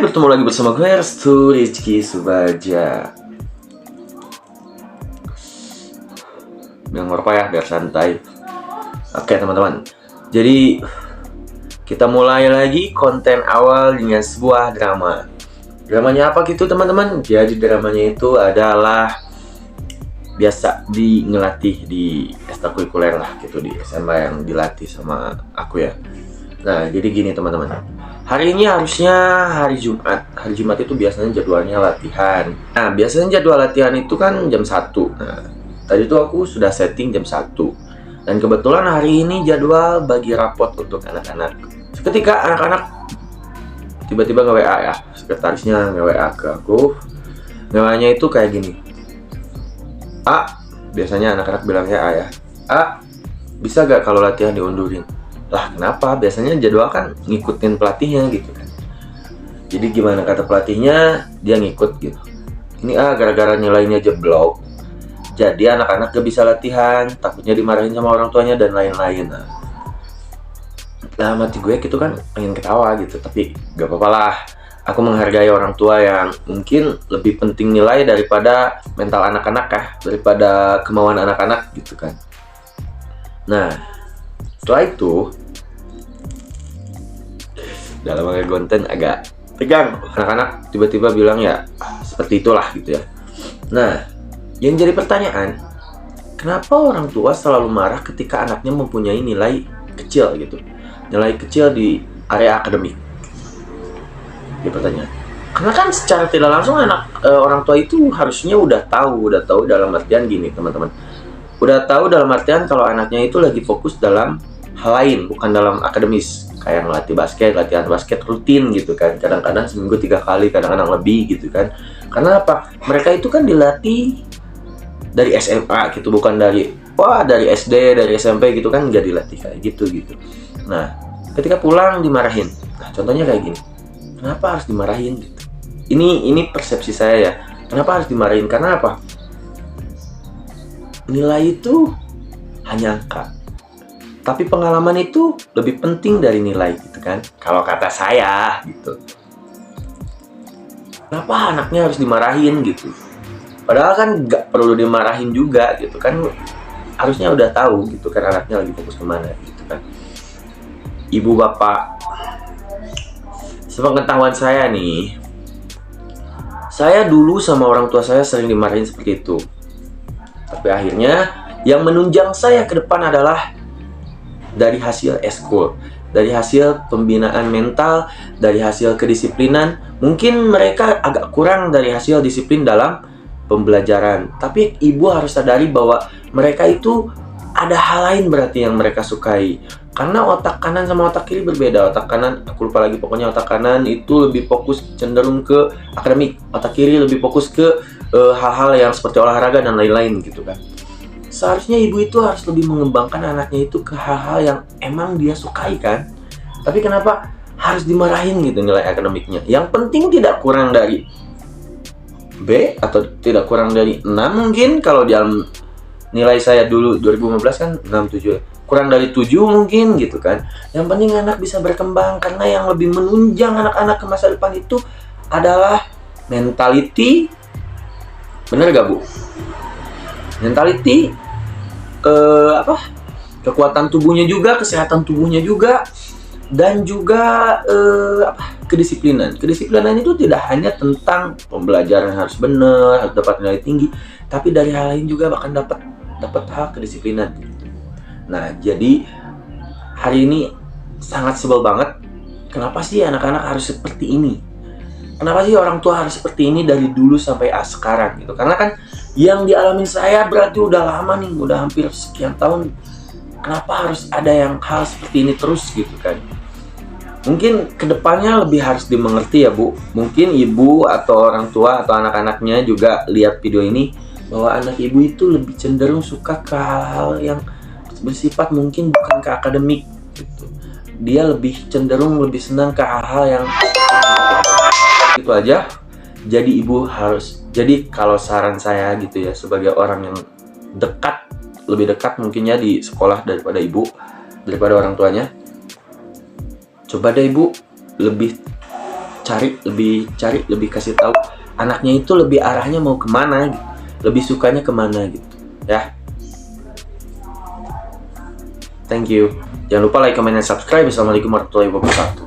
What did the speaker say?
bertemu lagi bersama gue Restu Rizky Subaja. Biar ngerokok ya, biar santai. Oke teman-teman, jadi kita mulai lagi konten awal dengan sebuah drama. Dramanya apa gitu teman-teman? Jadi dramanya itu adalah biasa ngelatih di ekstrakurikuler lah gitu, di SMA yang dilatih sama aku ya. Nah jadi gini teman-teman, hari ini harusnya hari Jumat. Hari Jumat itu biasanya jadwalnya latihan. Nah biasanya jadwal latihan itu kan jam 1. Nah tadi tuh aku sudah setting jam 1. Dan kebetulan hari ini jadwal bagi rapot untuk anak-anak. Ketika anak-anak tiba-tiba nge-WA ya, sekretarisnya nge-WA ke aku. Nge-WA-nya itu kayak gini. Biasanya anak-anak bilangnya ya. Bisa gak kalau latihan diundurin? Lah kenapa? Biasanya jadwal kan ngikutin pelatihnya gitu kan. Jadi gimana kata pelatihnya, dia ngikut gitu. Ini gara-gara nilainya jeblok, jadi anak-anak gak bisa latihan, takutnya dimarahin sama orang tuanya dan lain-lain. Nah mati gue gitu kan pengen ketawa gitu, tapi gak apa-apa lah. Aku menghargai orang tua yang mungkin lebih penting nilai daripada mental anak-anak ya, daripada kemauan anak-anak gitu kan. Nah setelah itu dalam konten agak tegang. Anak-anak tiba-tiba bilang ya seperti itulah gitu ya. Nah yang jadi pertanyaan, kenapa orang tua selalu marah ketika anaknya mempunyai nilai kecil gitu, nilai kecil di area akademik? Ini pertanyaan. Karena kan secara tidak langsung orang tua itu harusnya udah tahu dalam artian gini teman-teman. Udah tahu dalam artian kalau anaknya itu lagi fokus dalam hal lain, bukan dalam akademis. Kayak ngelatih basket, latihan basket rutin gitu kan. Kadang-kadang seminggu 3 kali, kadang-kadang lebih gitu kan. Karena apa? Mereka itu kan dilatih dari SMA gitu, bukan dari SD, dari SMP gitu kan, nggak dilatih kayak gitu. Nah, ketika pulang dimarahin. Nah, contohnya kayak gini. Kenapa harus dimarahin gitu? Ini persepsi saya ya. Kenapa harus dimarahin? Karena apa? Nilai itu hanya angka. Tapi pengalaman itu lebih penting dari nilai gitu kan. Kalau kata saya gitu. Kenapa anaknya harus dimarahin gitu? Padahal kan nggak perlu dimarahin juga gitu kan. Harusnya udah tahu gitu kan anaknya lagi fokus kemana gitu kan. Ibu bapak, sepengetahuan saya nih, saya dulu sama orang tua saya sering dimarahin seperti itu. Tapi akhirnya yang menunjang saya ke depan adalah dari hasil eskul, dari hasil pembinaan mental, dari hasil kedisiplinan. Mungkin mereka agak kurang dari hasil disiplin dalam pembelajaran, tapi ibu harus sadari bahwa mereka itu ada hal lain berarti yang mereka sukai. Karena otak kanan sama otak kiri berbeda. Otak kanan, aku lupa lagi, pokoknya otak kanan itu lebih fokus cenderung ke akademik, otak kiri lebih fokus ke hal-hal yang seperti olahraga dan lain-lain gitu kan. Seharusnya ibu itu harus lebih mengembangkan anaknya itu ke hal-hal yang emang dia sukai kan. Tapi kenapa harus dimarahin gitu nilai akademiknya? Yang penting tidak kurang dari B atau tidak kurang dari 6 mungkin. Kalau dalam nilai saya dulu 2015 kan 67, kurang dari 7 mungkin gitu kan. Yang penting anak bisa berkembang, karena yang lebih menunjang anak-anak ke masa depan itu adalah mentality. Bener gak Bu? Mentality, kekuatan tubuhnya juga, kesehatan tubuhnya juga, dan juga kedisiplinan. Kedisiplinan itu tidak hanya tentang pembelajaran harus benar, harus dapat nilai tinggi, tapi dari hal lain juga bahkan dapat hal kedisiplinan. Nah, jadi hari ini sangat sebel banget. Kenapa sih anak-anak harus seperti ini? Kenapa sih orang tua harus seperti ini dari dulu sampai sekarang gitu? Karena kan yang dialami saya berarti udah lama nih, udah hampir sekian tahun. Kenapa harus ada yang hal seperti ini terus gitu kan? Mungkin kedepannya lebih harus dimengerti ya Bu. Mungkin ibu atau orang tua atau anak-anaknya juga lihat video ini, bahwa anak ibu itu lebih cenderung suka ke hal-hal yang bersifat mungkin bukan ke akademik gitu. Dia lebih cenderung lebih senang ke hal-hal yang itu aja. Jadi ibu harus, jadi kalau saran saya gitu ya, sebagai orang yang dekat, lebih dekat mungkin ya di sekolah daripada ibu, daripada orang tuanya, coba deh ibu lebih lebih kasih tahu anaknya itu lebih arahnya mau kemana gitu. Lebih sukanya kemana gitu ya. Thank you. Jangan lupa like, comment, dan subscribe. Assalamualaikum warahmatullahi wabarakatuh.